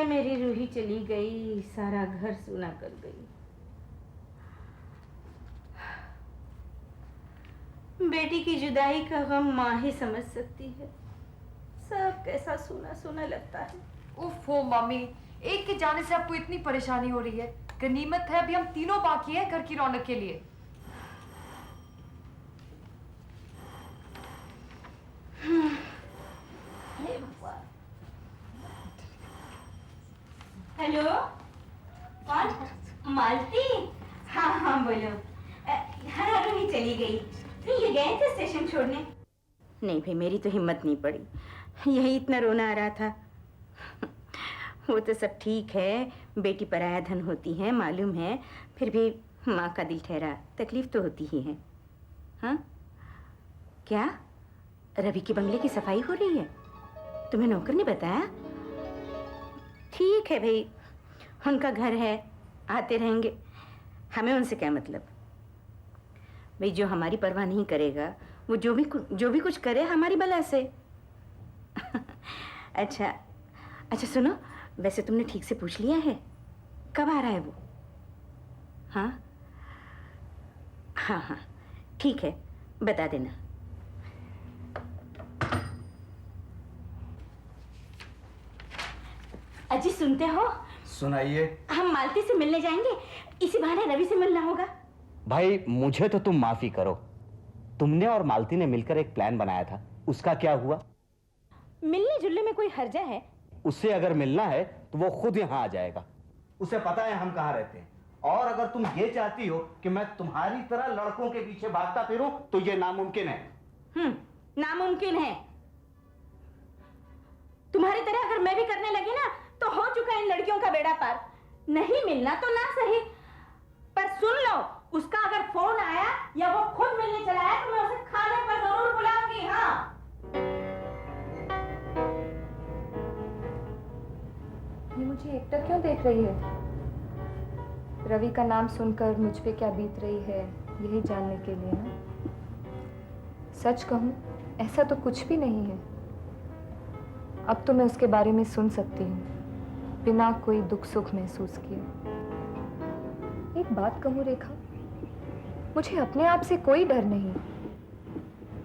मेरी रूही चली गई, सारा घर सूना कर गई। बेटी की जुदाई का गम माँ ही समझ सकती है। सब कैसा सूना सूना लगता है। उफ हो मम्मी, एक के जाने से आपको इतनी परेशानी हो रही है। गनीमत है अभी हम तीनों बाकी हैं घर की रौनक के लिए। हेलो, कौन? मालती? हाँ हाँ बोलो। हाँ रूही चली गई। ये गए थे स्टेशन छोड़ने? नहीं भाई, मेरी तो हिम्मत नहीं पड़ी, यही इतना रोना आ रहा था। वो तो सब ठीक है, बेटी पराया धन होती है मालूम है, फिर भी माँ का दिल ठहरा, तकलीफ तो होती ही है। हाँ क्या रवि के बंगले की सफाई हो रही है? तुम्हें नौकर ने बताया? ठीक है भाई, उनका घर है, आते रहेंगे, हमें उनसे क्या मतलब। भाई जो हमारी परवाह नहीं करेगा वो जो भी कुछ करे हमारी भला से। अच्छा सुनो, वैसे तुमने ठीक से पूछ लिया है कब आ रहा है वो? हाँ हाँ हाँ ठीक है, बता देना। अजी सुनते हो? सुनाइए। हम मालती से मिलने जाएंगे, इसी बहाने रवि से मिलना होगा। भाई मुझे तो तुम माफी करो, तुमने और मालती ने मिलकर एक प्लान बनाया था, उसका क्या हुआ? मिलने जुलने में कोई हर्जा है? उससे अगर मिलना है तो वो खुद यहाँ आ जाएगा, उसे पता है हम कहाँ रहते हैं। और अगर तुम ये चाहती हो कि मैं तुम्हारी तरह लड़कों के पीछे भागता फिरूं तो ये नामुमकिन है। नामुमकिन है। तुम्हारी तरह अगर मैं भी करने लगी ना तो हो चुका इन लड़कियों का बेड़ा पार। नहीं मिलना तो ना सही, पर सुन लो, उसका अगर फोन आया या वो खुद मिलने चला आया तो मैं उसे खाने पर जरूर बुलाऊंगी। हाँ ये मुझे एकटक क्यों देख रही है? रवि का नाम सुनकर मुझ पे क्या बीत रही है यही जानने के लिए ना? सच कहूँ ऐसा तो कुछ भी नहीं है। अब तो मैं उसके बारे में सुन सकती हूँ बिना कोई दुख सुख महसूस किए। एक बात कहूँ रेखा, मुझे अपने आप से कोई डर नहीं,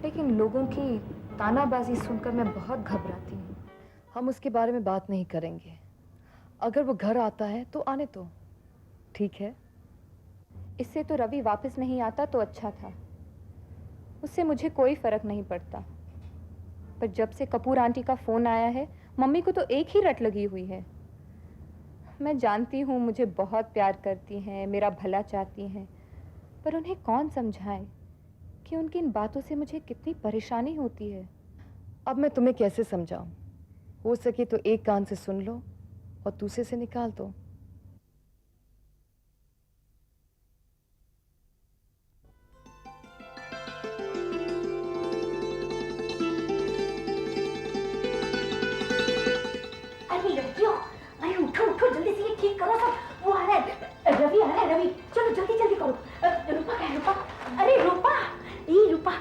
लेकिन लोगों की तानाबाजी सुनकर मैं बहुत घबराती हूँ। हम उसके बारे में बात नहीं करेंगे। अगर वो घर आता है तो आने दो, ठीक है? इससे तो रवि वापस नहीं आता तो अच्छा था, उससे मुझे कोई फर्क नहीं पड़ता। पर जब से कपूर आंटी का फोन आया है, मम्मी को तो एक ही रट लगी हुई है। मैं जानती हूँ मुझे बहुत प्यार करती हैं, मेरा भला चाहती हैं, पर उन्हें कौन समझाए कि उनकी इन बातों से मुझे कितनी परेशानी होती है। अब मैं तुम्हें कैसे समझाऊं? हो सके तो एक कान से सुन लो और दूसरे से निकाल दो। अरे उठो उठो, जल्दी से ये ठीक करो सब। वो आ रहा है, रवि आ रहा है। रवि चलो जल्दी जल्दी करो। रूपा क्या है? रूपा, अरे रूपा, ये रूपा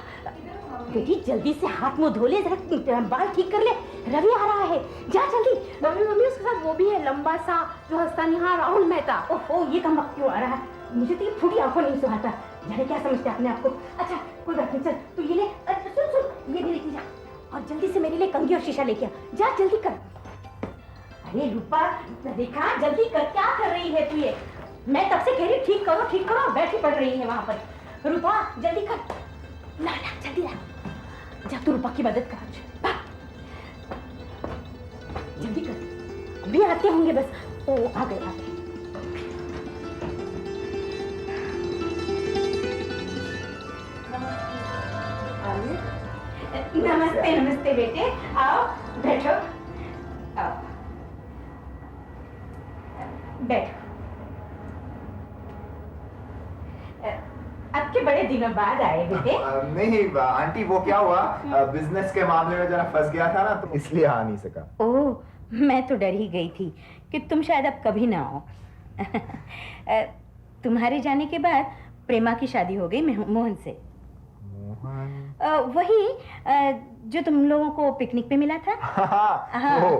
बेटी जल्दी से हाथ मुंह धो ले, जरा बाल ठीक कर ले, रवि आ रहा है, जा जल्दी। मम्मी मम्मी उसके साथ वो भी है, लंबा सा जो हंसता नहीं, हाँ राहुल मेहता। ओहो ये कम वक्त क्यों आ रहा है? मुझे तो ये फूटी आंखों नहीं सुहाता, जाने क्या समझते अपने आप को। अच्छा कोई बात नहीं, चल तू ये ले, सुन सुन ये भी लेके जा, और जल्दी से मेरे लिए कंघी और शीशा लेके आ, जा जल्दी कर। अरे रूपा देखा, जल्दी कर, क्या कर रही है तू? ये मैं तब से कह रही ठीक करो, बैठी पड़ रही है वहां पर। रूपा जल्दी कर, ला जल्दी ला, जा तू रूपा की मदद कर, जल्दी कर, अभी आते होंगे बस। ओ आ गए। नमस्ते नमस्ते बेटे, आओ बैठो। बैठ। अब के बड़े दिनों बाद आए बेटे। नहीं आंटी, वो क्या हुआ, बिजनेस के मामले में जरा फंस गया था ना, तो इसलिए आ नहीं सका। ओह, मैं तो डर ही गई थी कि तुम शायद अब कभी ना आओ। तुम्हारे जाने के बाद प्रेमा की शादी हो गई मोहन से। मोहन? वही जो तुम लोगों को पिकनिक पे मिला था। हाँ, वो।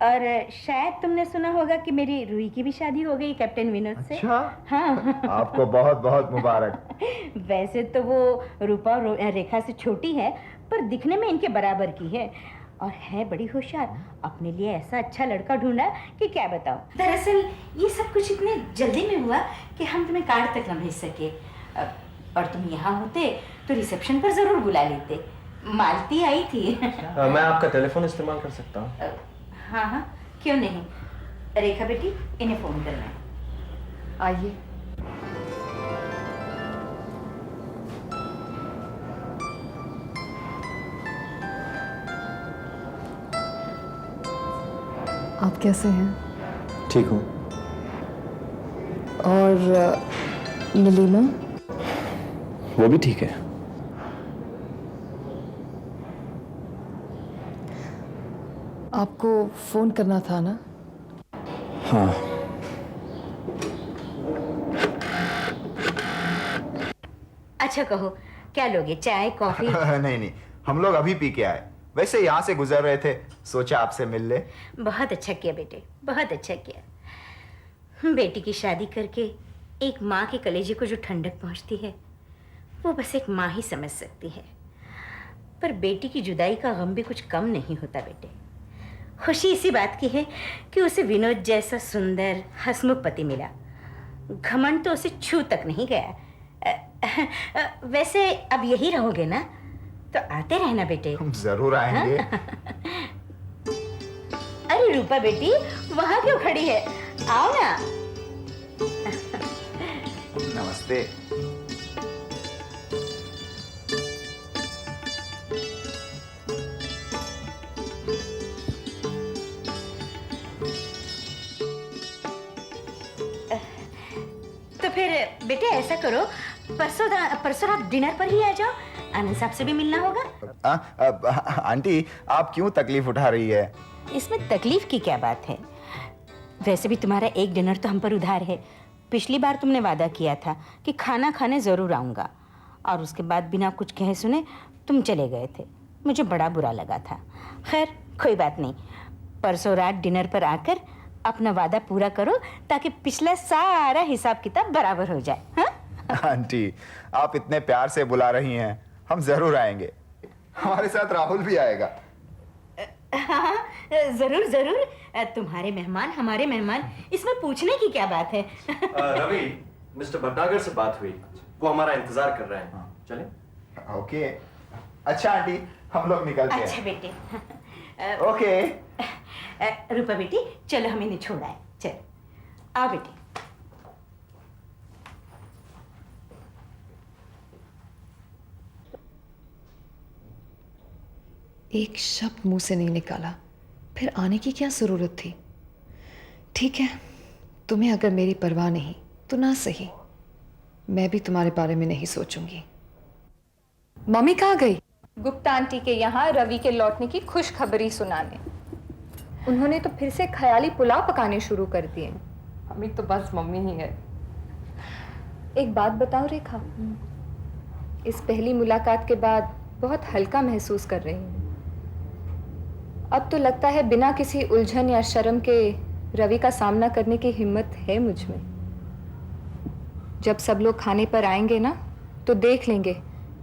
और शायद तुमने सुना होगा कि मेरी रूही की भी शादी हो गई कैप्टन विनोद से। अच्छा? हाँ। आपको बहुत बहुत मुबारक। वैसे तो वो रूपा और रेखा से छोटी है, पर दिखने में इनके बराबर की है और है बड़ी होशियार। अपने लिए ऐसा अच्छा लड़का ढूंढा कि क्या बताओ। दरअसल ये सब कुछ इतने जल्दी में हुआ कि हम तुम्हें कार्ड तक न भेज सके, और तुम यहाँ होते तो रिसेप्शन पर जरूर बुला लेते। मालती आई थी। मैं आपका टेलीफोन इस्तेमाल कर सकता हूँ? हाँ हाँ, क्यों नहीं। रेखा बेटी, इन्हें फोन करना है। आइए। आप कैसे हैं? ठीक हूँ। और नीलिमा? वो भी ठीक है। आपको फोन करना था ना? हाँ। अच्छा कहो, क्या लोगे, चाय कॉफी? नहीं नहीं, हम लोग अभी पी के आए। वैसे यहाँ से गुजर रहे थे, सोचा आपसे मिल ले। बहुत अच्छा किया बेटे, बहुत अच्छा किया। बेटी की शादी करके एक माँ के कलेजे को जो ठंडक पहुँचती है, वो बस एक माँ ही समझ सकती है। पर बेटी की जुदाई का गम भी कुछ कम नहीं होता बेटे। खुशी इसी बात की है कि उसे विनोद जैसा सुंदर हंसमुख पति मिला। घमंड तो उसे छू तक नहीं गया। वैसे अब यही रहोगे ना? तो आते रहना बेटे। हम जरूर आएंगे। अरे रूपा बेटी, वहां क्यों खड़ी है? आओ ना। नमस्ते। तो फिर बेटे ऐसा करो, परसों रात डिनर पर ही आ जाओ। आनंद साहब से भी मिलना होगा। आंटी, आप क्यों तकलीफ उठा रही है? इसमें तकलीफ की क्या बात है? वैसे भी तुम्हारा एक डिनर तो हम पर उधार है। पिछली बार तुमने वादा किया था कि खाना खाने जरूर आऊँगा, और उसके बाद बिना कुछ कहे सुने तुम चले गए थे। मुझे बड़ा बुरा लगा था। खैर कोई बात नहीं, परसों रात डिनर पर आकर अपना वादा पूरा करो, ताकि पिछला सारा हिसाब किताब बराबर हो जाए। हाँ? आंटी, आप इतने प्यार से बुला रही हैं, हम जरूर आएंगे। हमारे साथ राहुल भी आएगा। हाँ, जरूर जरूर। तुम्हारे मेहमान हमारे मेहमान, इसमें पूछने की क्या बात है? रवि, मिस्टर भटनागर से बात हुई, वो हमारा इंतजार कर रहे हैं। चलें? ओके। अच्छा आंटी, हम लोग निकलते हैं। अच्छा बेटे। ओके। रूपा बेटी, चलो हम इन्हें छोड़ आए। चल आओ बेटी। एक शब्द मुंह से नहीं निकाला, फिर आने की क्या जरूरत थी? ठीक है, तुम्हें अगर मेरी परवाह नहीं तो ना सही, मैं भी तुम्हारे बारे में नहीं सोचूंगी। मम्मी कहाँ गई? गुप्ता आंटी के यहाँ रवि के लौटने की खुशखबरी सुनाने। उन्होंने तो फिर से ख्याली पुलाव पकाने शुरू कर दिए। मम्मी तो बस मम्मी ही है। एक बात बताओ रेखा, इस पहली मुलाकात के बाद बहुत हल्का महसूस कर रही हूँ। अब तो लगता है बिना किसी उलझन या शर्म के रवि का सामना करने की हिम्मत है मुझ में। जब सब लोग खाने पर आएंगे ना, तो देख लेंगे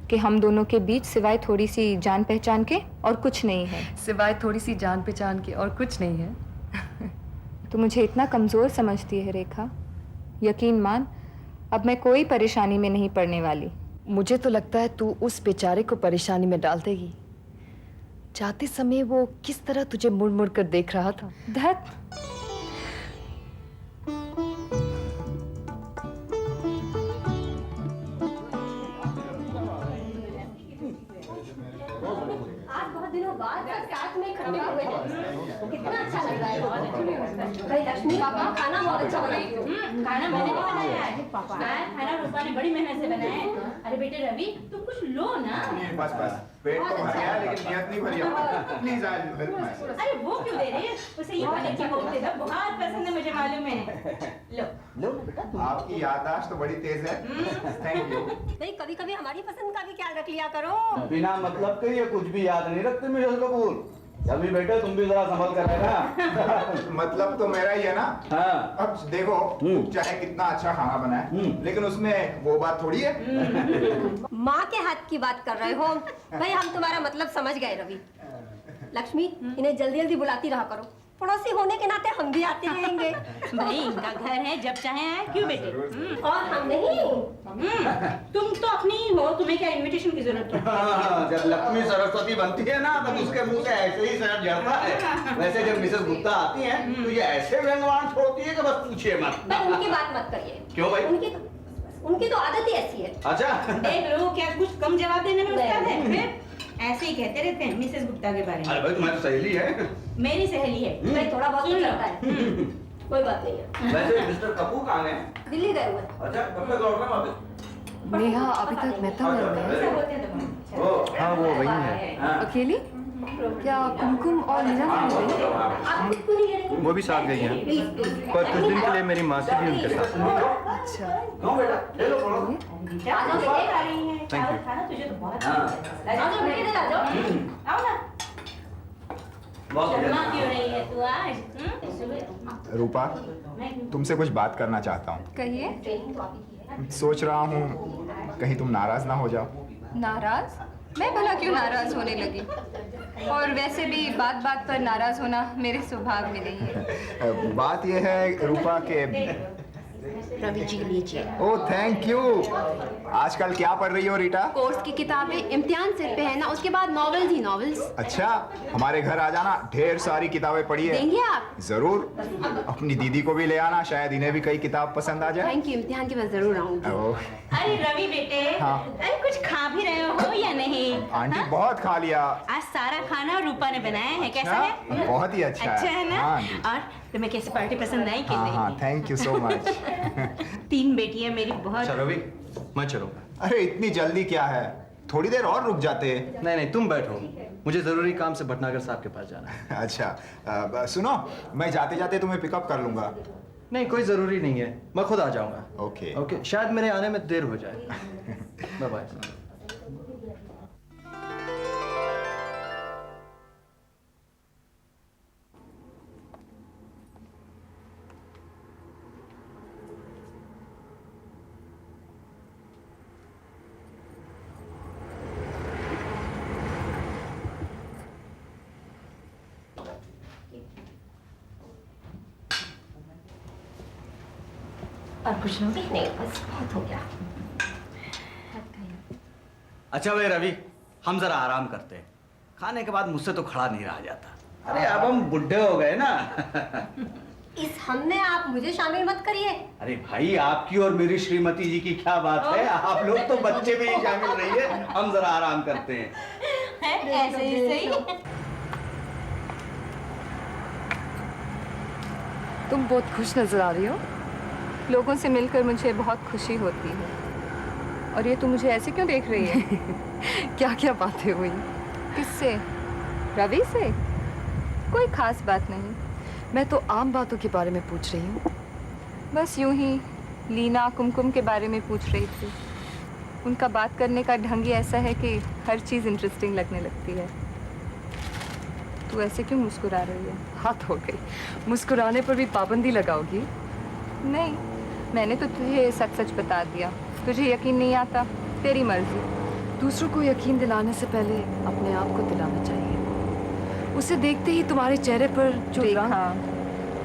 कि हम दोनों के बीच सिवाय थोड़ी सी जान पहचान के और कुछ नहीं है। सिवाय थोड़ी सी जान पहचान के और कुछ नहीं है। तो मुझे इतना कमज़ोर समझती है रेखा? यकीन मान, अब मैं कोई परेशानी में नहीं पड़ने वाली। मुझे तो लगता है तू उस बेचारे को परेशानी में डाल देगी। जाते समय वो किस तरह तुझे मुड़ मुड़ कर देख रहा था। धत, आज बहुत दिनों बाद साथ में हुए कितना अच्छा लग रहा है। भाई लक्ष्मी पापा खाना बहुत अच्छा बनाई हो। खाना मैंने नहीं बनाया है पापा, खाना रूपा ने बड़ी मेहनत से बनाया है। अरे बेटे रवि तुम कुछ लो ना। बस बस, पेट तो भर गया लेकिन नियत नहीं भरी। Please I will help my. अरे वो क्यों दे रही है, उसे ये वाले की कोफ्ते ना बहुत पसंद है, मुझे मालूम है। लो लो बेटा। आपकी याददाश्त तो बड़ी तेज है। Thank you. भाई कभी कभी हमारी पसंद का भी ख्याल रख लिया करो। बिना मतलब के ये कुछ भी याद नहीं रखते मिसेस कपूर। अभी बेटे तुम भी जरा संभल कर रहना। मतलब तो मेरा ही है ना। हाँ। अब देखो, चाहे कितना अच्छा खाना बनाए लेकिन उसमें वो बात थोड़ी है। माँ के हाथ की बात कर रहे हो। भाई हम तुम्हारा मतलब समझ गए रवि। लक्ष्मी इन्हें जल्दी जल्दी बुलाती रहा करो, पड़ोसी होने के नाते हम भी आते रहेंगे। भाई इनका घर है, जब चाहे आए, क्यों बेटे? और हम नहीं। तुम तो अपनी ही हो, तुम्हें क्या इनविटेशन की जरूरत है? जब लक्ष्मी सरस्वती बनती है ना तब उसके मुंह से ऐसे ही शहद झड़ता है। वैसे जब मिसेस गुप्ता आती हैं तो ये ऐसे व्यंग्यवान छोड़ती है कि बस पूछिए मत। भाई उनकी बात मत करिए। क्यों भाई? उनकी तो आदत ही ऐसी है। अच्छा। देख लो क्या कुछ कम जवाब देने में उस्ताद है। फिर ऐसे ही कहते रहते हैं मिसेस गुप्ता के बारे अरे में। भाई तुम्हारी सहेली है। मेरी सहेली है। भाई थोड़ा बहुत सुन लो। चलता है, कोई बात नहीं है। वैसे मिस्टर कपूर कहाँ गए? दिल्ली गए हुए। अच्छा, कब तक लौट रहे हैं वापस? नेहा अभी तक मेहता में है। ऐसा बोलते हैं तो ओ, हाँ वो वही है। हाँ। अकेली? क्या कुमकुम और नीना नहीं गई? आप खुद क्यों नहीं करेंगे? वो भी साथ गई हैं, पर कुछ दिन के लिए मेरी मासी भी उनके साथ है। अच्छा। नो बेटा, ले लो बोलो। आज हम बहुत आ रही हैं। Thank you. खाना तुझे तो बहुत हाँ। अच्छा लगता है। आओ बेटे आ जाओ। आओ ना। बहुत शर्मा बढ़िया। क्यों रही है तू आज? रूपा, तुमसे कुछ बात करना चाहता हूँ। कहिए। सोच रहा हूँ कहीं तुम नाराज ना हो जाओ। नाराज? मैं भला क्यों नाराज होने लगी? और वैसे भी बात बात पर नाराज होना मेरे स्वभाव में नहीं है। बात यह है रूपा के। रवि जी लीजिए। Oh thank you. आजकल क्या पढ़ रही हो रीटा? कोर्स की किताबें इम्तिहान सिर पे है ना, उसके बाद नॉवेल्स ही नॉवेल्स। अच्छा, हमारे घर आ जाना, ढेर सारी किताबें पढ़ी है। देंगे आप? जरूर। अपनी दीदी को भी ले आना, शायद इन्हें भी कई किताब पसंद आ जाए। थैंक यू, इम्तिहान के बाद जरूर आऊंगी। ओह, अरे रवि बेटे, हाँ। अरे कुछ खा भी रहे हो या नहीं? आंटी हाँ? बहुत खा लिया। आज सारा खाना रूपा ने बनाया है, कैसा अच्छा, है? बहुत ही अच्छा है ना? हाँ आंटी। और तुम्हें कैसी पार्टी पसंद आई कि हाँ नहीं? हाँ, थैंक यू सो मच। 3 बेटियां मेरी बहुत। अच्छा रवि, मैं चलूंगा। अरे इतनी जल्दी क्या है, थोड़ी देर और रुक जाते। नहीं नहीं, तुम बैठो, मुझे जरूरी काम से भटनागर साहब के पास जाना है। अच्छा, सुनो, मैं जाते जाते तुम्हें पिकअप कर लूंगा। नहीं कोई जरूरी नहीं है, मैं खुद आ जाऊंगा। ओके। ओके, शायद मेरे आने में देर हो जाए। Bye bye. और कुछ लोग नहीं, बस बहुत हो गया। अच्छा भाई रवि, हम जरा आराम करते हैं। खाने के बाद मुझसे तो खड़ा नहीं रहा जाता। अरे अब हम बुढ़े हो गए ना। इस हमने आप मुझे शामिल मत करिए। अरे भाई, आपकी और मेरी श्रीमती जी की क्या बात है, आप लोग तो बच्चे में ही शामिल रहिए, हम जरा आराम करते हैं। ऐसे ही सही। तुम बहुत खुश नजर आ रही हो। लोगों से मिलकर मुझे बहुत खुशी होती है। और ये तुम मुझे ऐसे क्यों देख रही है? क्या क्या बातें हुई? किससे? रवि से? कोई खास बात नहीं, मैं तो आम बातों के बारे में पूछ रही हूँ। बस यूं ही लीना कुमकुम के बारे में पूछ रही थी। उनका बात करने का ढंग ही ऐसा है कि हर चीज़ इंटरेस्टिंग लगने लगती है। तू ऐसे क्यों मुस्कुरा रही है? हाथ हो गई, मुस्कुराने पर भी पाबंदी लगाओगी? नहीं, मैंने तो तुझे सच सच बता दिया। तुझे यकीन नहीं आता, तेरी मर्जी। दूसरों को यकीन दिलाने से पहले अपने आप को दिलाना चाहिए। उसे देखते ही तुम्हारे चेहरे पर जो रंग। हाँ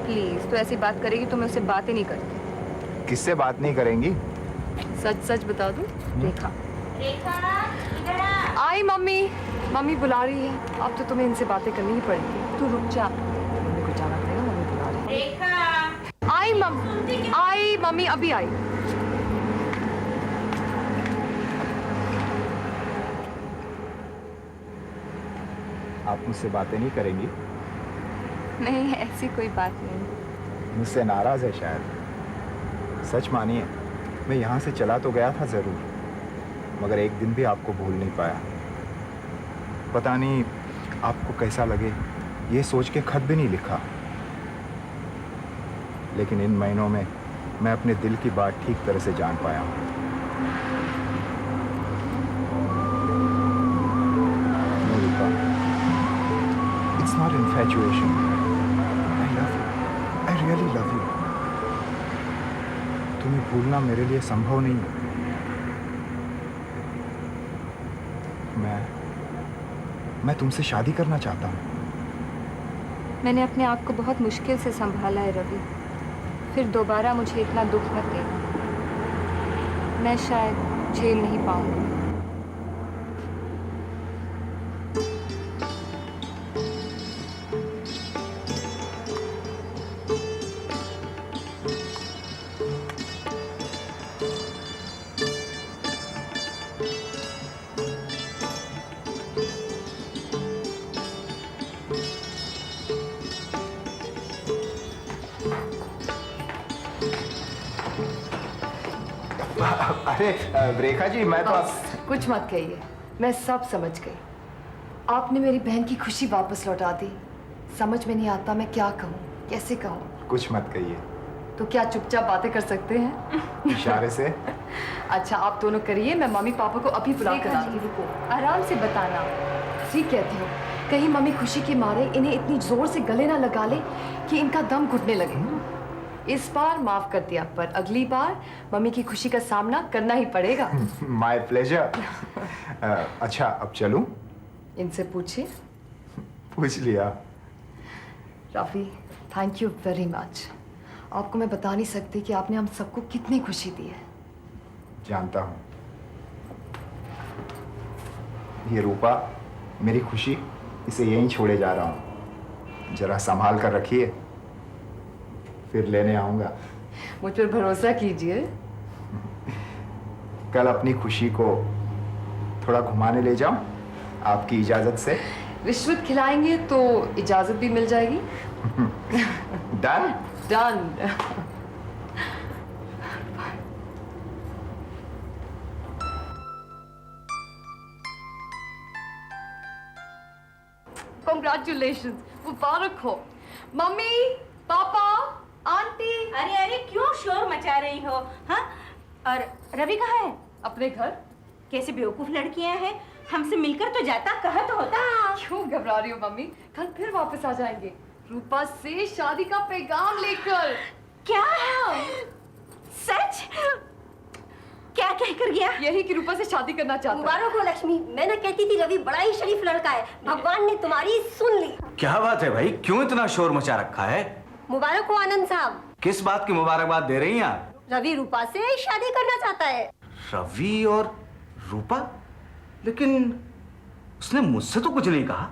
प्लीज, तो ऐसी बात करेगी तो मैं उससे बात ही नहीं करती। किससे बात नहीं करेंगी? सच सच बता दूं? रेखा। रेखा, इधर आ। आई मम्मी, मम्मी बुला रही है। अब तो तुम्हें इनसे बातें करनी ही पड़ेगी। तू रुक जा। मम्मी को जाना पड़ेगा, मम्मी बुला रही है। रेखा, आई मम्मी, आई मम्मी, अभी आई। आप मुझसे बातें नहीं करेंगी? नहीं, ऐसी कोई बात नहीं। मुझसे नाराज है शायद। सच मानिए, मैं यहाँ से चला तो गया था जरूर, मगर एक दिन भी आपको भूल नहीं पाया। पता नहीं आपको कैसा लगे, ये सोच के खत भी नहीं लिखा। लेकिन इन महीनों में मैं अपने दिल की बात ठीक तरह से जान पाया हूँ। It's not infatuation. I love you. I really love you. तुम्हें भूलना मेरे लिए संभव नहीं है। मैं तुमसे शादी करना चाहता हूँ। मैंने अपने आप को बहुत मुश्किल से संभाला है रवि। फिर दोबारा मुझे इतना दुख मत देना। मैं शायद झेल नहीं पाऊंगी। अरे रेखा जी, मैं तो कुछ मत कहिए, मैं सब समझ गई। आपने मेरी बहन की खुशी वापस लौटा दी। समझ में नहीं आता मैं क्या कहूँ, कैसे कहूँ। कुछ मत कहिए। तो क्या चुपचाप बातें कर सकते हैं? इशारे से। अच्छा, आप दोनों करिए, मैं मम्मी पापा को अभी बुला कर आती हूँ। आराम से बताना। ठीक कहती हूँ, कहीं मम्मी खुशी के मारे इन्हें इतनी जोर से गले ना लगा ले कि इनका दम घुटने लगे। इस बार माफ कर दिया, पर अगली बार मम्मी की खुशी का सामना करना ही पड़ेगा। My pleasure. अच्छा, अब चलूं? इनसे पूछिए। पूछ लिया। Rafi, thank you very much. आपको मैं बता नहीं सकती कि आपने हम सबको कितनी खुशी दी है। जानता हूँ। ये रूपा, मेरी खुशी, इसे यहीं छोड़े जा रहा हूँ। जरा संभाल कर रखिए, फिर लेने आऊंगा। मुझ पर भरोसा कीजिए। कल अपनी खुशी को थोड़ा घुमाने ले जाऊं, आपकी इजाजत से? रिश्वत खिलाएंगे तो इजाजत भी मिल जाएगी। डन? डन। Congratulations, मुबारक हो। मम्मी, पापा, आंटी। अरे अरे, क्यों शोर मचा रही हो? हाँ, और रवि कहाँ है? अपने घर। कैसे बेवकूफ लड़कियां हैं, हमसे मिलकर तो जाता, कहा तो होता। क्यों घबरा रही हो मम्मी? कल फिर वापस आ जाएंगे, रूपा से शादी का पैगाम लेकर। क्या? सच? क्या कहकर गया? यही कि रूपा से शादी करना चाहता है। मुबारक हो लक्ष्मी। मैं ना कहती थी रवि बड़ा ही शरीफ लड़का है। भगवान ने तुम्हारी सुन ली। क्या बात है भाई, क्यों इतना शोर मचा रखा है? मुबारक हो आनंद साहब। किस बात की मुबारकबाद दे रही हैं आप? रवि रूपा से शादी करना चाहता है। रवि और रूपा? लेकिन उसने मुझसे तो कुछ नहीं कहा।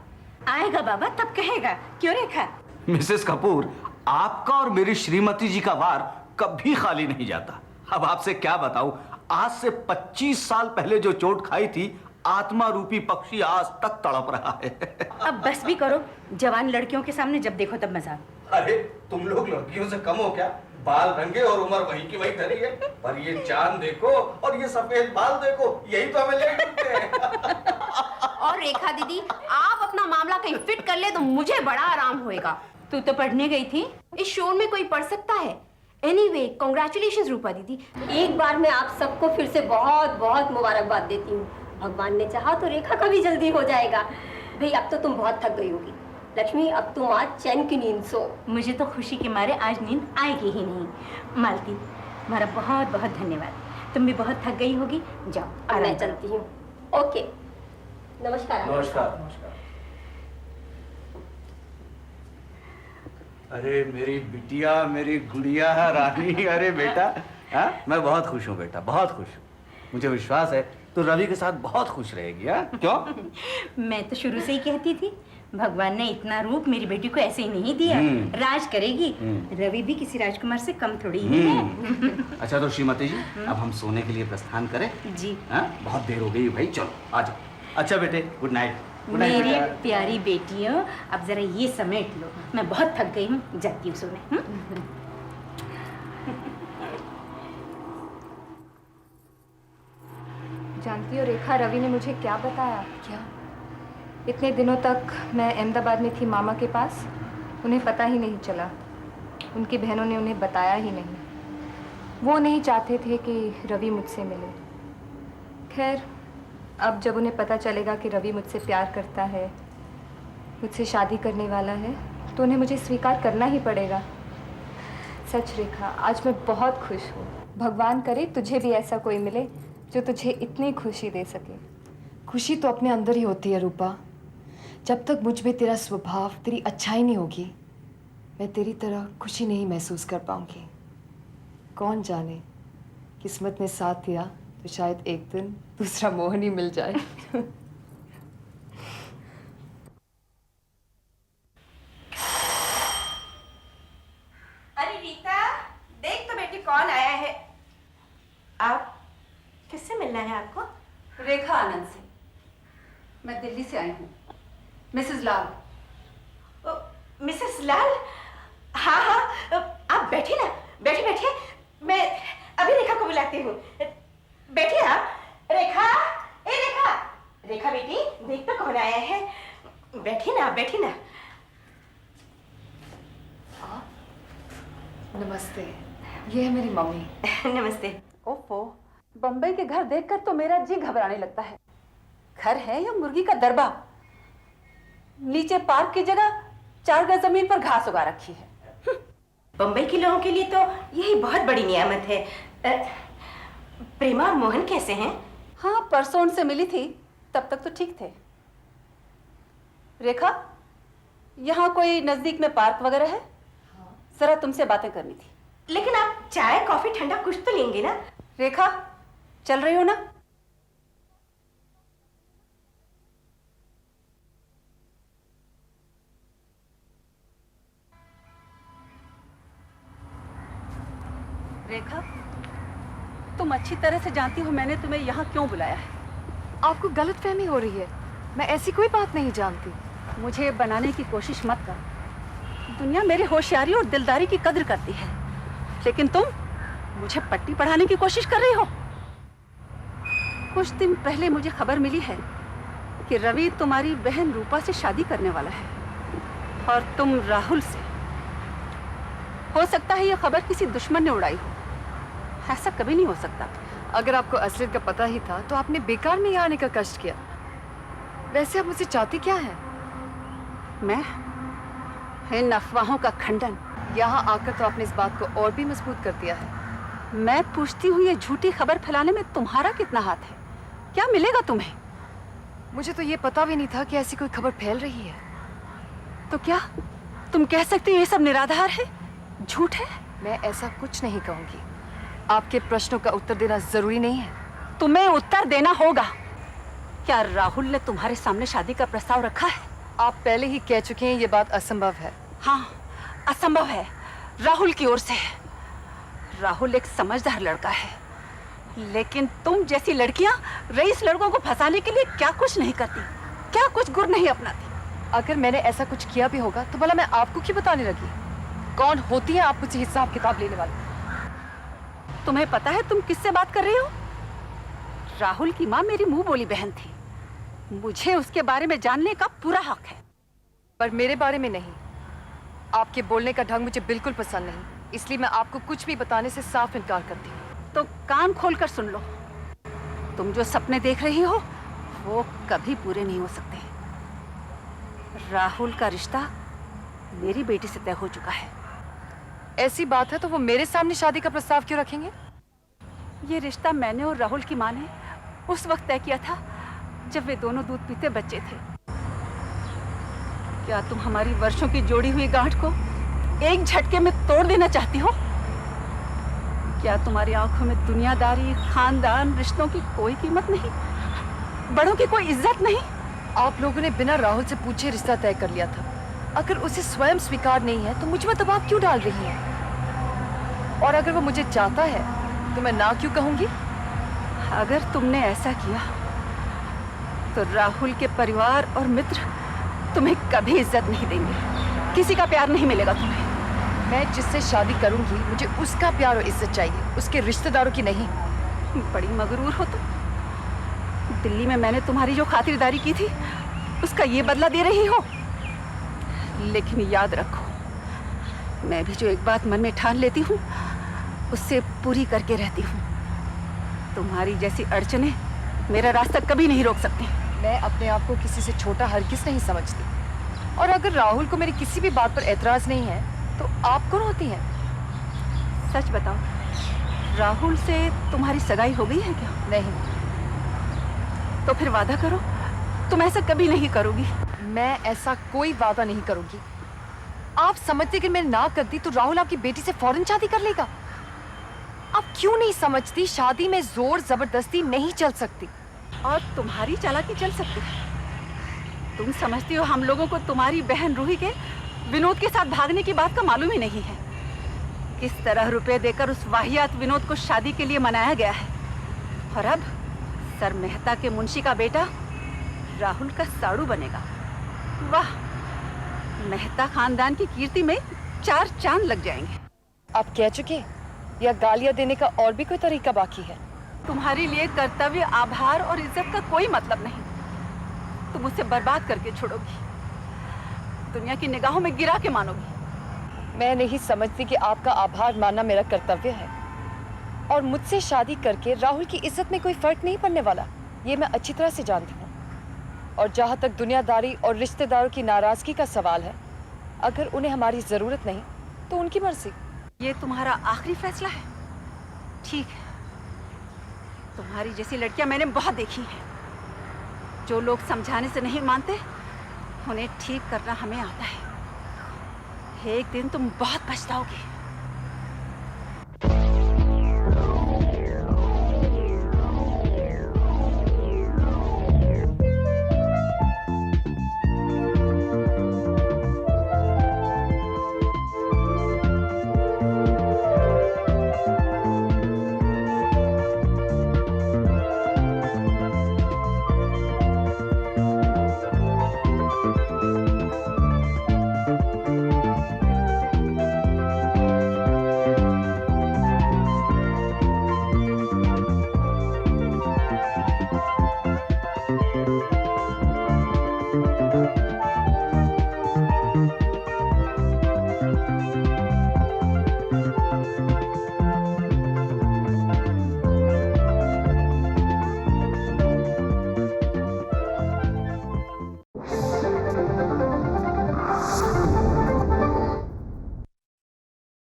आएगा बाबा, तब कहेगा। क्यों रेखा? मिसेस कपूर, आपका और मेरी श्रीमती जी का वार कभी खाली नहीं जाता। अब आपसे क्या बताऊं, आज से 25 साल पहले जो चोट खाई थी, आत्मा रूपी पक्षी आज तक तड़प रहा है। अब बस भी करो, जवान लड़कियों के सामने जब देखो तब मजाक। अरे तुम लोग लड़कियों से कम हो क्या? बाल रंगे और उम्र वही की वही धरी है, पर ये चांद देखो और ये सफेद बाल देखो, यही तो हमें ले डूबते हैं। और रेखा दीदी, आप अपना मामला कहीं फिट कर ले तो मुझे बड़ा आराम होएगा। तू तो पढ़ने गई थी। इस शोर में कोई पढ़ सकता है? एनीवे, कांग्रेचुलेशंस रूपा दीदी। एक बार मैं आप सबको फिर से बहुत बहुत मुबारकबाद देती हूँ। भगवान ने चाहा तो रेखा का भी जल्दी हो जाएगा। भाई अब तो तुम बहुत थक गई होगी। लक्ष्मी, अब तुम आज चैन की नींद सो। मुझे तो खुशी के मारे आज नींद आएगी ही नहीं। मालती, तुम्हारा बहुत बहुत धन्यवाद। तुम भी बहुत थक गई होगी, जाओ अब आराम मैं करो। चलती हूँ। ओके, नमस्कार। नमस्कार। नमस्कार। अरे मेरी बिटिया, मेरी गुड़िया रानी, अरे बेटा, हाँ? मैं बहुत खुश हूँ बेटा, बहुत खुश हूँ। मुझे विश्वास है तो रवि के साथ बहुत खुश रहेगी। हाँ? क्यों? मैं तो शुरू से ही कहती थी, भगवान ने इतना रूप मेरी बेटी को ऐसे ही नहीं दिया। राज करेगी। रवि भी किसी राजकुमार से कम थोड़ी ही है। अच्छा तो श्रीमती जी, अब हम सोने के लिए प्रस्थान करें? जी। हाँ? बहुत देर हो गई भाई, चलो आ जाओ। अच्छा बेटे, गुड नाइट। मेरी प्यारी बेटियों, अब जरा ये समेट लो, मैं बहुत थक गई हूँ, जाती हूँ सोने। जानती हो रेखा, रवि ने मुझे क्या बताया? क्या? इतने दिनों तक मैं अहमदाबाद में थी मामा के पास, उन्हें पता ही नहीं चला। उनकी बहनों ने उन्हें बताया ही नहीं। वो नहीं चाहते थे कि रवि मुझसे मिले। खैर, अब जब उन्हें पता चलेगा कि रवि मुझसे प्यार करता है, मुझसे शादी करने वाला है, तो उन्हें मुझे स्वीकार करना ही पड़ेगा। सच रेखा, आज मैं बहुत खुश हूँ। भगवान करे तुझे भी ऐसा कोई मिले जो तुझे इतनी खुशी दे सके। खुशी तो अपने अंदर ही होती है रूपा। जब तक मुझ में तेरा स्वभाव, तेरी अच्छाई नहीं होगी, मैं तेरी तरह खुशी नहीं महसूस कर पाऊंगी। कौन जाने, किस्मत ने साथ दिया तो शायद एक दिन दूसरा मोहन ही मिल जाए। अरे रीता, देख तो बेटी कौन आया है। आप किससे मिलना है आपको? रेखा आनंद से। मैं दिल्ली से आई हूँ। मिसेस लाल। मिसेस लाल? हाँ हाँ, आप बैठिए ना, बैठिए बैठिए, मैं अभी रेखा को बुलाती हूँ। बैठिए आप। रेखा, ए रेखा, रेखा बेटी, देख तो कौन आया है। बैठिए ना, बैठिए ना। नमस्ते, ये है मेरी मम्मी। नमस्ते। ओफो, बम्बई के घर देखकर तो मेरा जी घबराने लगता है। घर है या मुर्गी का दरबा? नीचे पार्क की जगह 4 गज जमीन पर घास उगा रखी है। बम्बई के लोगों के लिए तो यही बहुत बड़ी नियामत है। प्रेमा और मोहन कैसे हैं? हाँ, परसों उनसे मिली थी, तब तक तो ठीक थे। रेखा, यहाँ कोई नजदीक में पार्क वगैरह है? जरा तुमसे बातें करनी थी। लेकिन आप चाय कॉफी ठंडा कुछ तो लेंगे ना? रेखा, चल रही हो ना? रेखा, तुम अच्छी तरह से जानती हो मैंने तुम्हें यहाँ क्यों बुलाया है। आपको गलतफहमी हो रही है, मैं ऐसी कोई बात नहीं जानती। मुझे बनाने की कोशिश मत कर। दुनिया मेरी होशियारी और दिलदारी की कद्र करती है, लेकिन तुम मुझे पट्टी पढ़ाने की कोशिश कर रही हो। कुछ दिन पहले मुझे खबर मिली है कि रवि तुम्हारी बहन रूपा से शादी करने वाला है और तुम राहुल से। हो सकता है यह खबर किसी दुश्मन ने उड़ाई हो। ऐसा कभी नहीं हो सकता। अगर आपको असलियत का पता ही था तो आपने बेकार में यहाँ आने का कष्ट किया। वैसे आप मुझसे चाहती क्या है? मैं इन अफवाहों का खंडन। यहाँ आकर तो आपने इस बात को और भी मजबूत कर दिया है। मैं पूछती हूँ, ये झूठी खबर फैलाने में तुम्हारा कितना हाथ है? क्या मिलेगा तुम्हें? मुझे तो ये पता भी नहीं था कि ऐसी कोई खबर फैल रही है। तो क्या तुम कह सकती हो ये सब निराधार है, झूठ है? मैं ऐसा कुछ नहीं कहूँगी। आपके प्रश्नों का उत्तर देना जरूरी नहीं है। तुम्हें उत्तर देना होगा। क्या राहुल ने तुम्हारे सामने शादी का प्रस्ताव रखा है? आप पहले ही कह चुके हैं ये बात असंभव है। हाँ, असंभव है, राहुल की ओर से है। राहुल एक समझदार लड़का है, लेकिन तुम जैसी लड़कियां रईस लड़कों को फंसाने के लिए क्या कुछ नहीं करती, क्या कुछ गुर नहीं अपनाती। अगर मैंने ऐसा कुछ किया भी होगा तो भला मैं आपको क्यों बताने लगी? कौन होती है आप मुझसे हिसाब किताब लेने वाली? तुम्हें पता है तुम किससे बात कर रही हो? राहुल की माँ मेरी मुंह बोली बहन थी। मुझे उसके बारे में जानने का पूरा हक है। पर मेरे बारे में नहीं। आपके बोलने का ढंग मुझे बिल्कुल पसंद नहीं, इसलिए मैं आपको कुछ भी बताने से साफ इनकार करती हूँ। तो कान खोलकर सुन लो। तुम जो सपने देख रही हो वो कभी पूरे नहीं हो सकते। राहुल का रिश्ता मेरी बेटी से तय हो चुका है। ऐसी बात है तो वो मेरे सामने शादी का प्रस्ताव क्यों रखेंगे? ये रिश्ता मैंने और राहुल की माँ ने उस वक्त तय किया था जब वे दोनों दूध पीते बच्चे थे। क्या तुम हमारी वर्षों की जोड़ी हुई गांठ को एक झटके में तोड़ देना चाहती हो? क्या तुम्हारी आंखों में दुनियादारी, खानदान, रिश्तों की कोई कीमत नहीं? बड़ों की कोई इज्जत नहीं? आप लोगों ने बिना राहुल से पूछे रिश्ता तय कर लिया था। अगर उसे स्वयं स्वीकार नहीं है तो मुझ में दबाव क्यों डाल रही हैं? और अगर वो मुझे चाहता है तो मैं ना क्यों कहूंगी? अगर तुमने ऐसा किया तो राहुल के परिवार और मित्र तुम्हें कभी इज्जत नहीं देंगे। किसी का प्यार नहीं मिलेगा तुम्हें। मैं जिससे शादी करूंगी मुझे उसका प्यार और इज्जत चाहिए, उसके रिश्तेदारों की नहीं। बड़ी मगरूर हो तुम। दिल्ली में मैंने तुम्हारी जो खातिरदारी की थी उसका ये बदला दे रही हो। लेकिन याद रखो, मैं भी जो एक बात मन में ठान लेती हूँ उससे पूरी करके रहती हूँ। तुम्हारी जैसी अड़चने मेरा रास्ता कभी नहीं रोक सकती। मैं अपने आप को किसी से छोटा हरगिज नहीं समझती, और अगर राहुल को मेरी किसी भी बात पर एतराज नहीं है तो आप कौन होती हैं? सच बताओ, राहुल से तुम्हारी सगाई हो गई है क्या? नहीं। तो फिर वादा करो तुम ऐसा कभी नहीं करोगी। मैं ऐसा कोई वादा नहीं करूंगी। आप समझते कि मैं ना करती तो राहुल आपकी बेटी से फौरन शादी कर लेगा। आप क्यों नहीं समझती, शादी में जोर जबरदस्ती नहीं चल सकती। और तुम्हारी चालाकी चल सकती है। तुम समझती हो हम लोगों को तुम्हारी बहन रूही के विनोद के साथ भागने की बात का मालूम ही नहीं है। किस तरह रुपए देकर उस वाहियात विनोद को शादी के लिए मनाया गया है। और अब सर मेहता के मुंशी का बेटा राहुल का साड़ू बनेगा। वाह, मेहता खानदान की कीर्ति में 4 चांद लग जाएंगे। आप कह चुके, या गालियां देने का और भी कोई तरीका बाकी है? तुम्हारे लिए कर्तव्य, आभार और इज्जत का कोई मतलब नहीं। तुम उसे बर्बाद करके छोड़ोगी, दुनिया की निगाहों में गिरा के मानोगी। मैं नहीं समझती कि आपका आभार मानना मेरा कर्तव्य है, और मुझसे शादी करके राहुल की इज्जत में कोई फर्क नहीं पड़ने वाला, ये मैं अच्छी तरह से जानती हूँ। और जहाँ तक दुनियादारी और रिश्तेदारों की नाराजगी का सवाल है, अगर उन्हें हमारी जरूरत नहीं तो उनकी मर्जी। ये तुम्हारा आखिरी फैसला है? ठीक है। तुम्हारी जैसी लड़कियां मैंने बहुत देखी हैं। जो लोग समझाने से नहीं मानते उन्हें ठीक करना हमें आता है। एक दिन तुम बहुत पछताओगे।